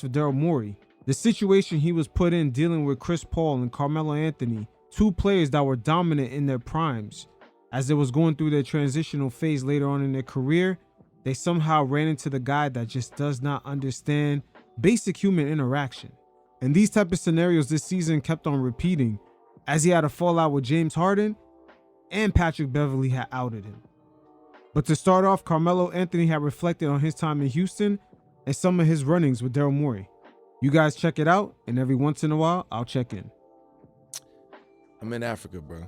for Daryl Morey. The situation he was put in dealing with Chris Paul and Carmelo Anthony, two players that were dominant in their primes. As they was going through their transitional phase later on in their career, they somehow ran into the guy that just does not understand basic human interaction. And these type of scenarios this season kept on repeating, as he had a fallout with James Harden and Patrick Beverley had outed him. But to start off, Carmelo Anthony had reflected on his time in Houston and some of his run-ins with Daryl Morey. You guys check it out, and every once in a while, I'll check in. I'm in Africa, bro.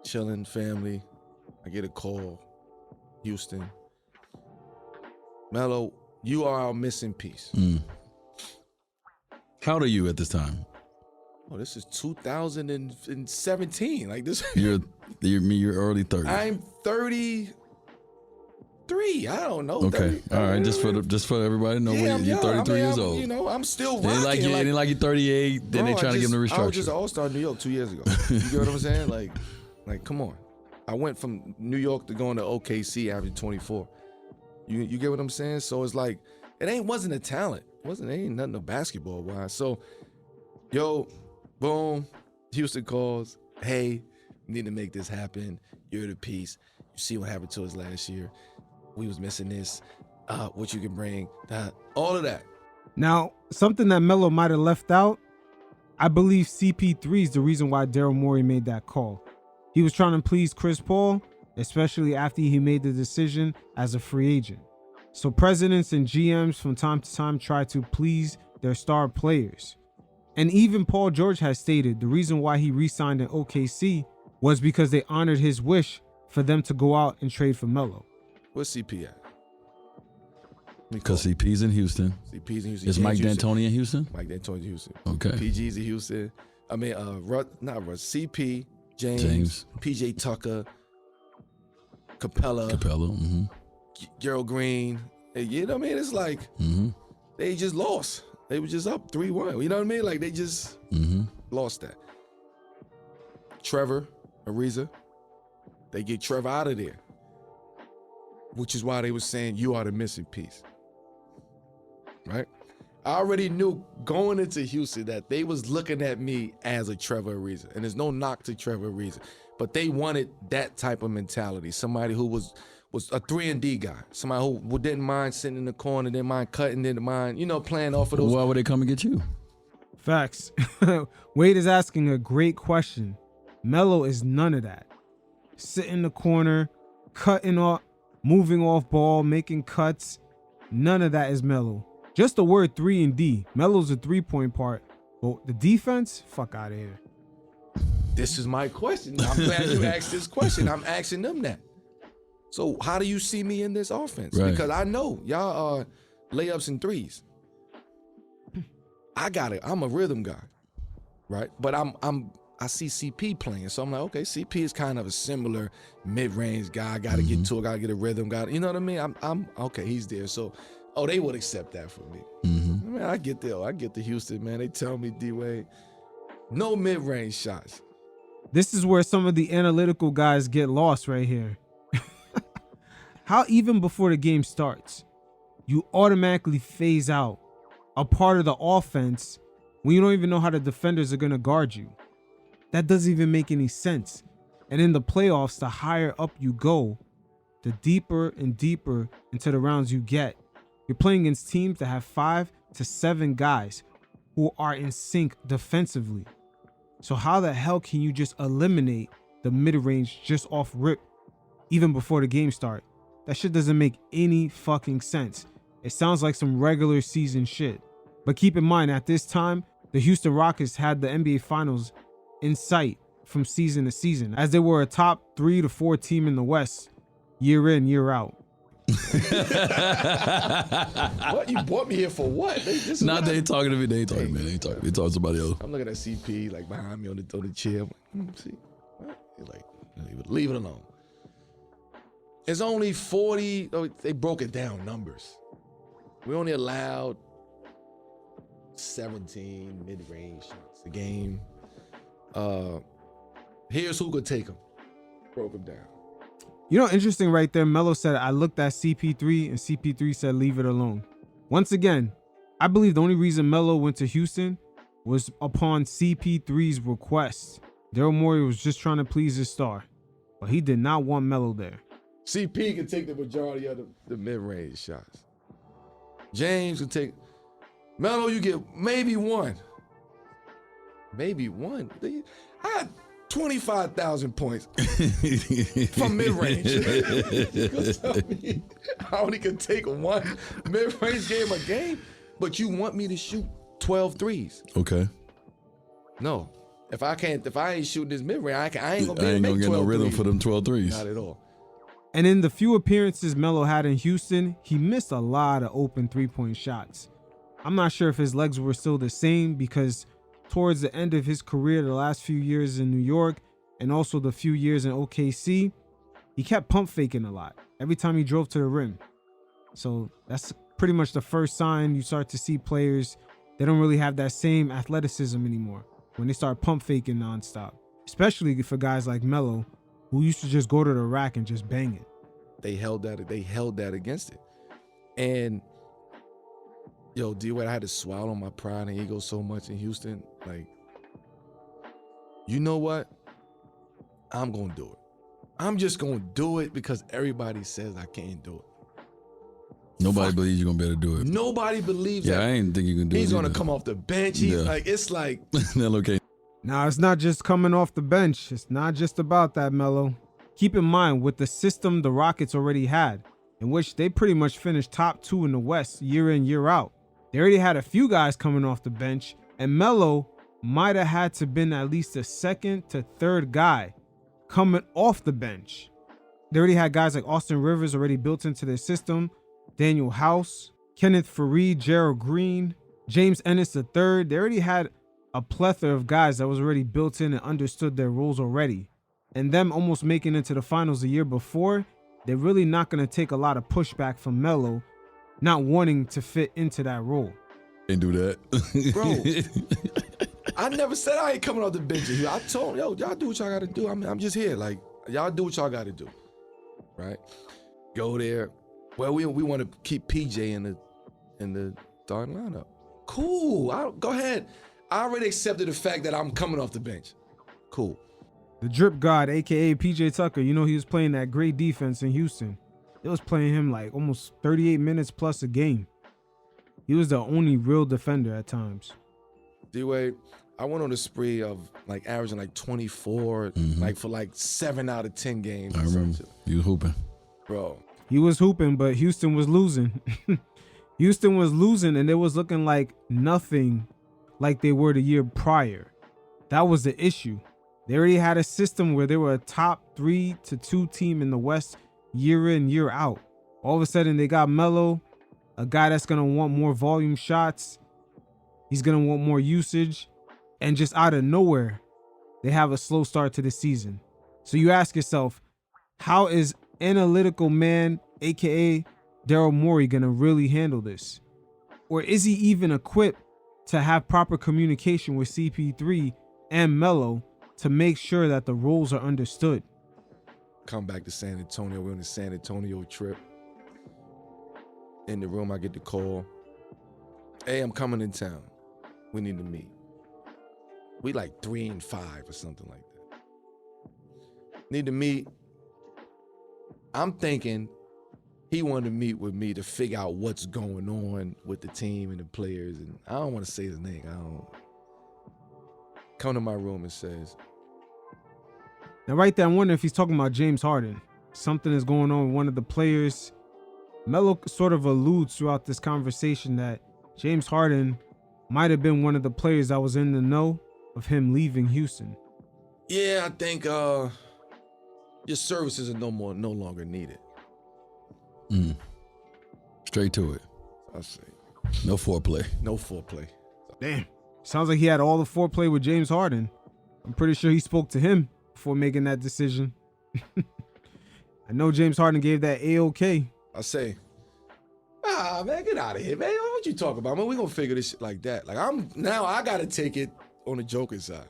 Chilling, family. I get a call. Houston. Melo, you are our missing piece. How old are you at this time? Oh, this is 2017. Like this. You're early 30s. I'm 33. I don't know. Okay. 30. All right. Just for everybody to know, you're 33 years old. You know, I'm still They rocking. ain't like you're 38. Then they trying to give them the restructure. I was just an all-star in New York 2 years ago. You get what I'm saying? Like, come on. I went from New York to going to OKC after 24. You get what I'm saying? So it's like, wasn't a talent. It ain't nothing of basketball wise. So, yo, boom, Houston calls. Hey, we need to make this happen. You're the piece. You see what happened to us last year. We was missing this. What you can bring. All of that. Now, something that Melo might have left out, I believe CP3 is the reason why Daryl Morey made that call. He was trying to please Chris Paul, especially after he made the decision as a free agent. So presidents and GMs from time to time try to please their star players. And even Paul George has stated the reason why he re-signed in OKC was because they honored his wish for them to go out and trade for Melo. Where's CP at? Because CP's in Houston. CP's in Houston. Is Mike D'Antoni in Houston? Mike D'Antoni in Houston. Okay. PG's in Houston. I mean, CP, James, PJ Tucker, Capella, Gerald Green. You know what I mean? It's like they just lost. They were just up 3-1. You know what I mean? Like they just lost that. Trevor Ariza, they get Trevor out of there, which is why they were saying you are the missing piece. Right? I already knew going into Houston that they was looking at me as a Trevor Ariza, and there's no knock to Trevor Ariza, but they wanted that type of mentality. Somebody who was a 3-and-D guy, somebody who didn't mind sitting in the corner, didn't mind cutting, didn't mind, playing off of those. Why would they come and get you? Facts. Wade is asking a great question. Melo is none of that. Sit in the corner, cutting off, moving off ball, making cuts. None of that is Melo. Just the word 3-and-D. Melo's a 3-point part, but the defense, fuck out of here. This is my question. I'm glad you asked this question. I'm asking them that. So how do you see me in this offense? Right. Because I know y'all are layups and threes. I got it. I'm a rhythm guy, right? But I see CP playing, so I'm like, okay, CP is kind of a similar mid-range guy. I got to get to it. Got to get a rhythm. You know what I mean? I'm okay. He's there. So, they would accept that from me. I mean, I get there. I get to Houston, man. They tell me, D-Wade, no mid-range shots. This is where some of the analytical guys get lost right here. How even before the game starts, you automatically phase out a part of the offense when you don't even know how the defenders are going to guard you. That doesn't even make any sense. And in the playoffs, the higher up you go, the deeper and deeper into the rounds you get. You're playing against teams that have 5 to 7 guys who are in sync defensively. So how the hell can you just eliminate the mid-range just off rip even before the game start? That shit doesn't make any fucking sense. It sounds like some regular season shit. But keep in mind, at this time, the Houston Rockets had the NBA Finals in sight from season to season, as they were a top 3 to 4 team in the West, year in, year out. What? You brought me here for what? They talking to me. They ain't talking to me. They ain't talking to somebody else. I'm looking at CP like behind me on the chair. I'm like, see, what? He's like, leave it alone. It's only 40. They broke it down numbers. We only allowed 17 mid-range shots a game. Here's who could take them. Broke them down. Interesting right there. Melo said, I looked at CP3 and CP3 said, leave it alone. Once again, I believe the only reason Melo went to Houston was upon CP3's request. Daryl Morey was just trying to please his star, but he did not want Melo there. CP can take the majority of the mid-range shots. James can take. Melo, you get maybe one. Maybe one. I had 25,000 points from mid-range. You tell me I only can take one mid-range game a game, but you want me to shoot 12 threes. Okay. No. If I ain't shooting this mid-range, I ain't gonna be I able ain't to gonna make get 12 no rhythm threes. for them 12 threes. Not at all. And in the few appearances Melo had in Houston, he missed a lot of open three-point shots. I'm not sure if his legs were still the same because towards the end of his career, the last few years in New York and also the few years in OKC, he kept pump faking a lot every time he drove to the rim. So that's pretty much the first sign you start to see players, they don't really have that same athleticism anymore when they start pump faking nonstop, especially for guys like Melo, who used to just go to the rack and just bang it. They held that against it. And yo, D-Wade, I had to swallow my pride and ego so much in Houston. Like, you know what? I'm gonna do it. I'm just gonna do it because everybody says I can't do it. Nobody believes you're gonna be able to do it. Nobody believes Yeah, that. I ain't think you can do it. He's gonna either. come off the bench. He's Yeah. like, it's like, Okay. Now, it's not just coming off the bench. It's not just about that, Melo. Keep in mind, with the system the Rockets already had, in which they pretty much finished top 2 in the West year in, year out. They already had a few guys coming off the bench, and Melo might have had to been at least the second to third guy coming off the bench. They already had guys like Austin Rivers already built into their system, Daniel House, Kenneth Faried, Gerald Green, James Ennis III. They already had a plethora of guys that was already built in and understood their roles already. And them almost making it to the finals the year before, they're really not going to take a lot of pushback from Melo not wanting to fit into that role. Can't do that. bro, I never said I ain't coming off the bench. I told y'all do what y'all gotta do. I'm just here. Like, y'all do what y'all gotta do. Right? Go there. Well, we want to keep PJ in the starting lineup. Cool. Go ahead. I already accepted the fact that I'm coming off the bench. Cool. The drip god, aka PJ Tucker, you know he was playing that great defense in Houston. It was playing him like almost 38 minutes plus a game. He was the only real defender at times. D-Wade, I went on a spree of like averaging like 24, like for like 7 out of 10 games. I remember you hooping. Bro. He was hooping, but Houston was losing. Houston was losing, and it was looking like nothing like they were the year prior. That was the issue. They already had a system where they were a top 3 to 2 team in the West year in, year out. All of a sudden, they got Melo, a guy that's going to want more volume shots. He's going to want more usage. And just out of nowhere, they have a slow start to the season. So you ask yourself, how is analytical man, aka Daryl Morey, going to really handle this? Or is he even equipped to have proper communication with CP3 and Melo to make sure that the roles are understood? Come back to San Antonio. We're on the San Antonio trip. In the room, I get the call. Hey, I'm coming in town. We need to meet. We like 3-5 or something like that. Need to meet. I'm thinking he wanted to meet with me to figure out what's going on with the team and the players. And I don't want to say his name. I don't. Come to my room and says, Now, right there, I wonder if he's talking about James Harden. Something is going on with one of the players. Melo sort of alludes throughout this conversation that James Harden might have been one of the players that was in the know of him leaving Houston. yeah, I think your services are no longer needed. Straight to it. I say, No foreplay. no foreplay. Damn. Sounds like he had all the foreplay with James Harden. I'm pretty sure he spoke to him before making that decision. I know James Harden gave that A-OK. I say, man, get out of here, man. What you talking about, man? We gonna figure this shit like that. Like I gotta take it on the joking side.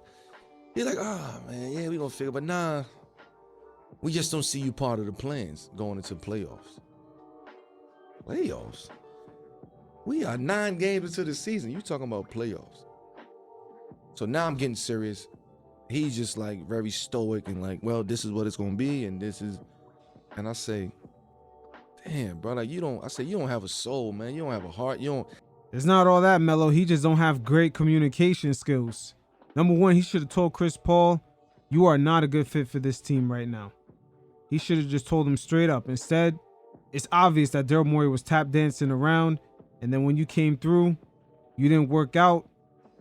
He's like, man, yeah, we gonna figure, but nah, we just don't see you part of the plans going into playoffs. Playoffs? We are 9 games into the season. You talking about playoffs. So now I'm getting serious. He's just like very stoic and like, well, this is what it's gonna be, and this is, and I say, damn, bro, like you don't have a soul, man. You don't have a heart. You don't. It's not all that, Melo. He just don't have great communication skills. Number one, he should have told Chris Paul, you are not a good fit for this team right now. He should have just told him straight up. Instead, it's obvious that Daryl Morey was tap dancing around, and then when you came through, you didn't work out.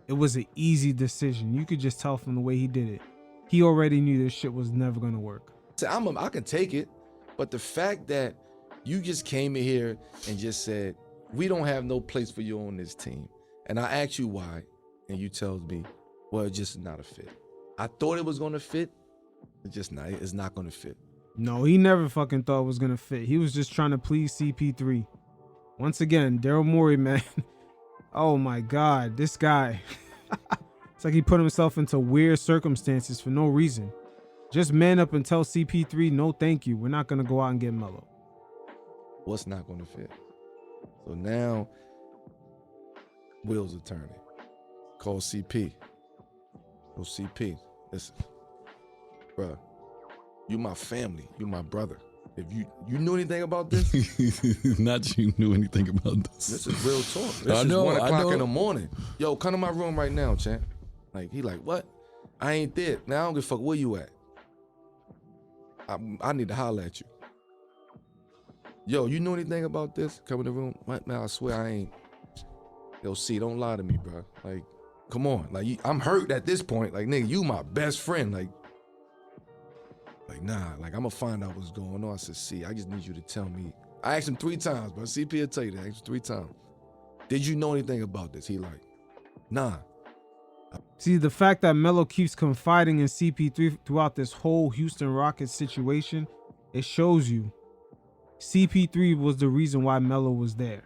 It was an easy decision. You could just tell from the way he did it. He already knew this shit was never gonna work. I can take it, but the fact that you just came in here and just said, we don't have no place for you on this team, and I asked you why, and you tells me, well, it's just not a fit. I thought it was gonna fit. It's not gonna fit. No, he never fucking thought it was gonna fit. He was just trying to please CP3. Once again, Daryl Morey, man. Oh my God, this guy. It's like he put himself into weird circumstances for no reason. Just man up and tell CP3, no thank you. We're not gonna go out and get Melo. What's not gonna fit? So now, wheels are turning. Call CP. Go CP. Listen, bruh, you my family. You my brother. If you knew anything about this, Not you knew anything about this. this is real talk. This I is know, 1 I o'clock know. in the morning. Yo, come to my room right now, champ. Like, he like, what? I ain't there. Now I don't give a fuck where you at. I need to holler at you. Yo, you know anything about this? Come in the room. What, man, I swear I ain't. Yo, see, don't lie to me, bro. Like, come on. Like, I'm hurt at this point. Like, nigga, you my best friend. Like, nah, like, I'm gonna find out what's going on. I said, see, I just need you to tell me. I asked him 3 times, bro. CP will tell you that. I asked him 3 times. Did you know anything about this? He like, nah. See, the fact that Melo keeps confiding in CP3 throughout this whole Houston Rockets situation, it shows you CP3 was the reason why Melo was there.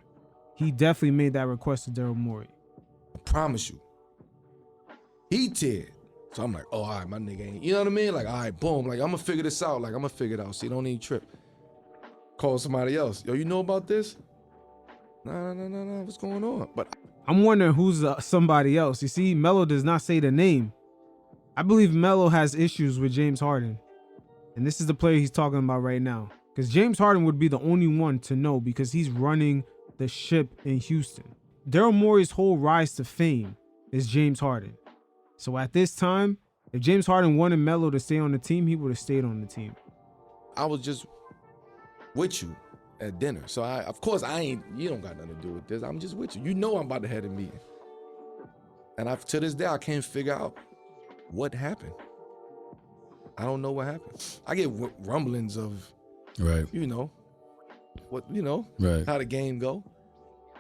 He definitely made that request to Daryl Morey. I promise you. He did. So I'm like, oh, all right, my nigga ain't. You know what I mean? Like, all right, boom. Like, I'm gonna figure this out. Like, I'm gonna figure it out. See, don't even trip. Call somebody else. Yo, you know about this? No. What's going on? But I'm wondering who's somebody else. You see, Melo does not say the name. I believe Melo has issues with James Harden. And this is the player he's talking about right now. Because James Harden would be the only one to know because he's running the ship in Houston. Daryl Morey's whole rise to fame is James Harden. So at this time, if James Harden wanted Melo to stay on the team, he would have stayed on the team. I was just with you at dinner. So of course I ain't, you don't got nothing to do with this. I'm just with you. You know I'm about to head a meeting. And to this day, I can't figure out what happened. I don't know what happened. I get rumblings of, Right. you know, Right. how the game go.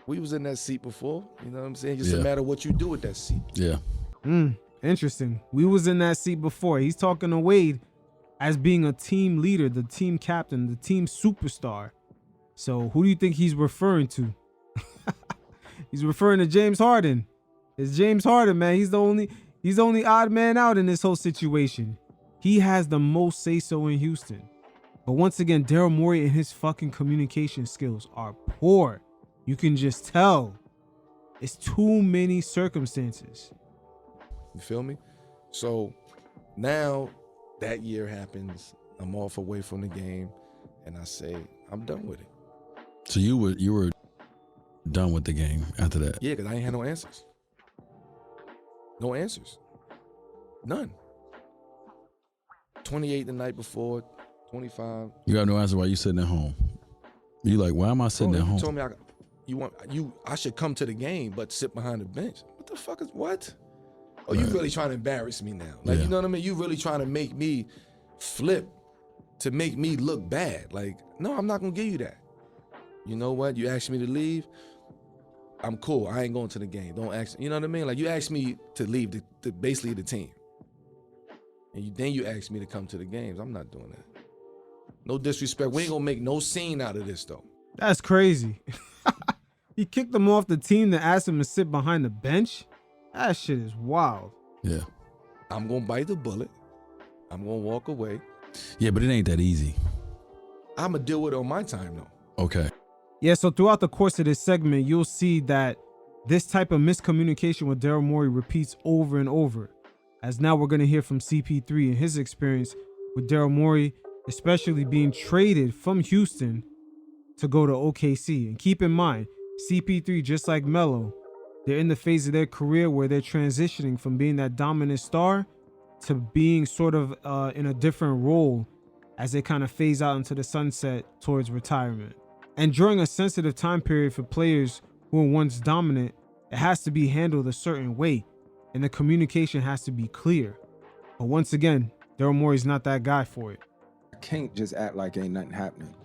We was in that seat before, you know what I'm saying? Just Yeah. a matter of what you do with that seat. Yeah. Interesting. We was in that seat before. He's talking to Wade as being a team leader, the team captain, the team superstar. So who do you think he's referring to? He's referring to James Harden. It's James Harden, man. He's the only odd man out in this whole situation. He has the most say-so in Houston. But once again, Daryl Morey and his fucking communication skills are poor. You can just tell. It's too many circumstances. You feel me? So now that year happens. I'm off away from the game, and I say, I'm done with it. So you were done with the game after that? Yeah, because I ain't had no answers. No answers. None. 28 the night before, 25. You got no answer while you sitting at home. You like, why am I sitting Bro, at home? You told me I should come to the game, but sit behind the bench. What the fuck is what? Oh, you Right. really trying to embarrass me now? Like, Yeah. you know what I mean? You really trying to make me flip to make me look bad? Like, no, I'm not gonna give you that. You know what? You asked me to leave. I'm cool. I ain't going to the game. Don't ask. You know what I mean? Like, you asked me to leave basically the team, and then you asked me to come to the games. I'm not doing that. No disrespect. We ain't gonna make no scene out of this though. That's crazy. He kicked him off the team to ask him to sit behind the bench. That shit is wild. Yeah. I'm gonna bite the bullet. I'm gonna walk away. Yeah, but it ain't that easy. I'm gonna deal with it on my time though. Okay. Yeah, so throughout the course of this segment, you'll see that this type of miscommunication with Daryl Morey repeats over and over. As now we're going to hear from CP3 and his experience with Daryl Morey, especially being traded from Houston to go to OKC. And keep in mind, CP3, just like Melo, they're in the phase of their career where they're transitioning from being that dominant star to being sort of in a different role as they kind of phase out into the sunset towards retirement. And during a sensitive time period for players who were once dominant, it has to be handled a certain way, and the communication has to be clear. But once again, Daryl Morey's not that guy for it. I can't just act like ain't nothing happening.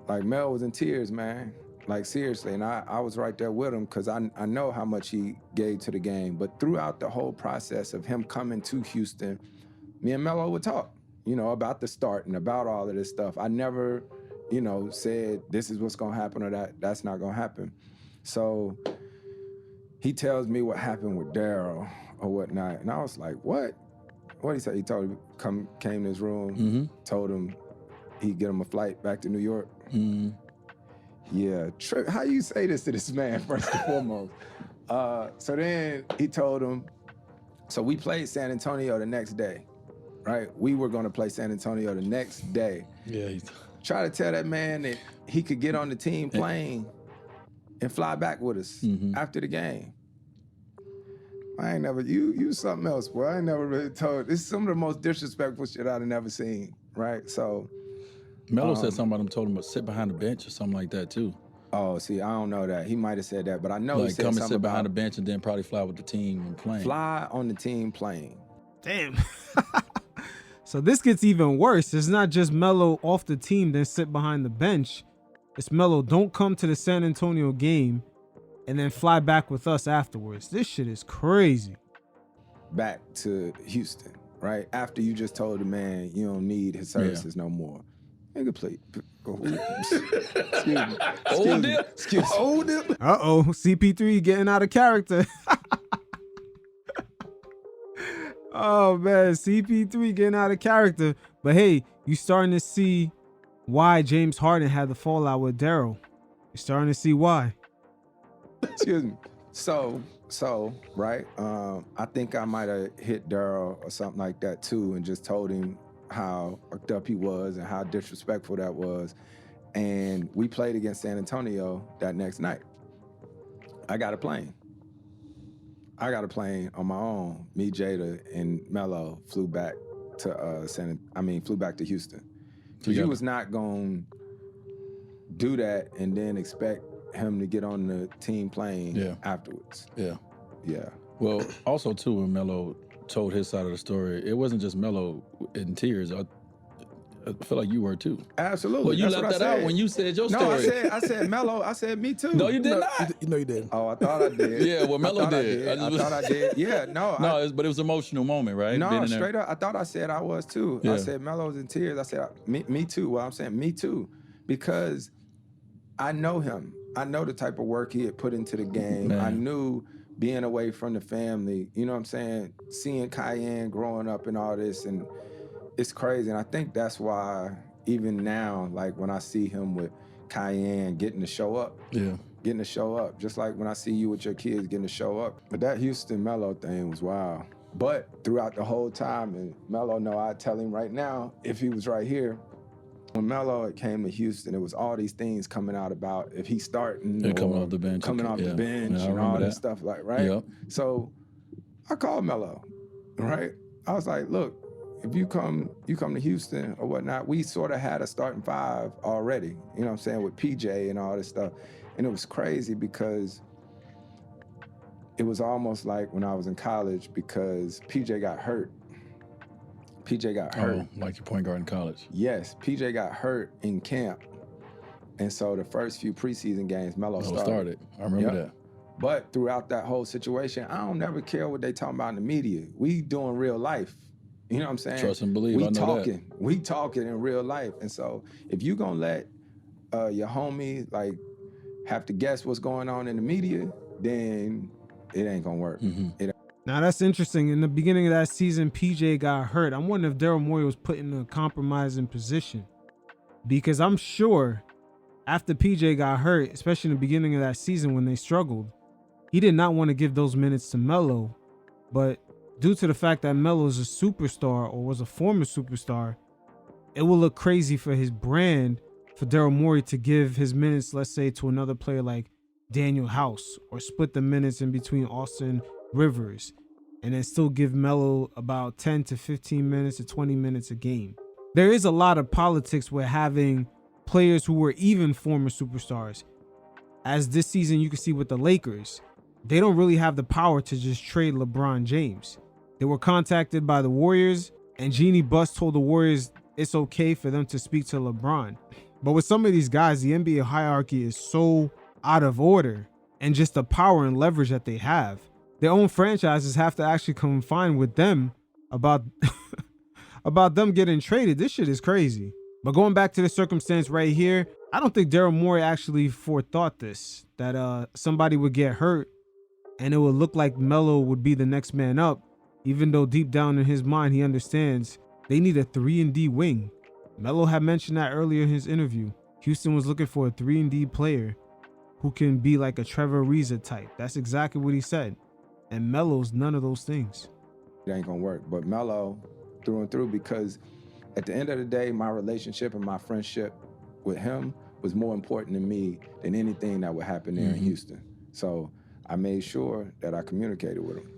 Like, Mel was in tears, man. Like, seriously, and I was right there with him because I know how much he gave to the game. But throughout the whole process of him coming to Houston, me and Melo would talk, about the start and about all of this stuff. I never, said this is what's going to happen or that's not going to happen. So he tells me what happened with Daryl or whatnot. And I was like, what? What he said? He told him, came to his room, told him he'd get him a flight back to New York. Yeah, how you say this to this man, first and foremost? So then he told him, so we played San Antonio the next day, right? We were going to play San Antonio the next day. Yeah. Try to tell that man that he could get on the team plane and fly back with us after the game. I ain't never, you something else, boy. I ain't never really told. This is some of the most disrespectful shit I've never seen, right? So. Melo said something about him, told him to sit behind the bench or something like that too. Oh, see, I don't know that. He might have said that, but I know he Like said come and something sit behind the about bench and then probably fly with the team and plane. fly on the team plane. Damn. So this gets even worse. It's not just Melo off the team, then sit behind the bench. It's Melo, don't come to the San Antonio game and then fly back with us afterwards. This shit is crazy. Back to Houston, right? After you just told the man you don't need his services no more. Nigga, please. Excuse me. Hold it. Uh-oh, CP3 getting out of character. Oh, man, CP3 getting out of character. But hey, you starting to see why James Harden had the fallout with Daryl. You're starting to see why. Excuse me. So, right? I think I might have hit Daryl or something like that too, and just told him how fucked up he was and how disrespectful that was. And we played against San Antonio that next night. I got a plane on my own. Me, Jada, and Melo flew back to flew back to Houston. Because you was not gonna do that and then expect him to get on the team plane afterwards. Yeah. Yeah. Well, also too, when Melo told his side of the story, it wasn't just Melo in tears. I feel like you were too. Absolutely. Well, you That's left that out when you said your story. No, I said Melo. I said me too. No, you did not. You know you did. Oh, I thought I did. Yeah, well, Melo did. I thought I did. Yeah, no. But it was an emotional moment, right? No, straight up. I thought I said I was too. Yeah. I said Melo's in tears. I said me too. Well, I'm saying me too, because I know him. I know the type of work he had put into the game. Man. I knew being away from the family, you know what I'm saying? Seeing Cayenne growing up and all this, and it's crazy. And I think that's why even now, like when I see him with Cayenne getting to show up, just like when I see you with your kids getting to show up. But that Houston Melo thing was wild. But throughout the whole time, and Melo know I'd tell him right now, if he was right here, when Melo came to Houston, it was all these things coming out about if he's starting or coming off the bench, and all this stuff, like, right? Yep. So I called Melo, right? I was like, look, if you come to Houston or whatnot, we sort of had a starting five already, you know what I'm saying, with PJ and all this stuff. And it was crazy because it was almost like when I was in college because PJ got hurt. Oh, like your point guard in college. Yes, PJ got hurt in camp. And so the first few preseason games, Melo started. I remember that. But throughout that whole situation, I don't never care what they talking about in the media. We doing real life. You know what I'm saying? Trust and believe, I know that. We talking in real life. And so if you gonna let your homie like have to guess what's going on in the media, then it ain't gonna work. Now that's interesting. In the beginning of that season, PJ got hurt. I'm wondering if Daryl Morey was put in a compromising position, because I'm sure After PJ got hurt, especially in the beginning of that season when they struggled, he did not want to give those minutes to Melo, but due to the fact that Melo is a superstar or was a former superstar, it will look crazy for his brand for Daryl Morey to give his minutes, let's say, to another player like Daniel House, or split the minutes in between Austin Rivers, and then still give Melo about 10 to 15 minutes to 20 minutes a game. There is a lot of politics with having players who were even former superstars. As this season you can see with the Lakers, they don't really have the power to just trade LeBron James. They were contacted by the Warriors, and Jeannie Buss told the Warriors it's okay for them to speak to LeBron. But with some of these guys, the NBA hierarchy is so out of order, and just the power and leverage that they have, their own franchises have to actually come fine with them about about them getting traded. This shit is crazy. But going back to the circumstance right here, I don't think Daryl Morey actually forethought this, that somebody would get hurt and it would look like Melo would be the next man up, even though deep down in his mind he understands they need a 3-and-D wing. Melo had mentioned that earlier in his interview. Houston was looking for a 3-and-D player who can be like a Trevor Ariza type. That's exactly what he said. And Melo's none of those things. It ain't gonna work. But Melo, through and through, because at the end of the day, my relationship and my friendship with him was more important to me than anything that would happen there in Houston. So I made sure that I communicated with him.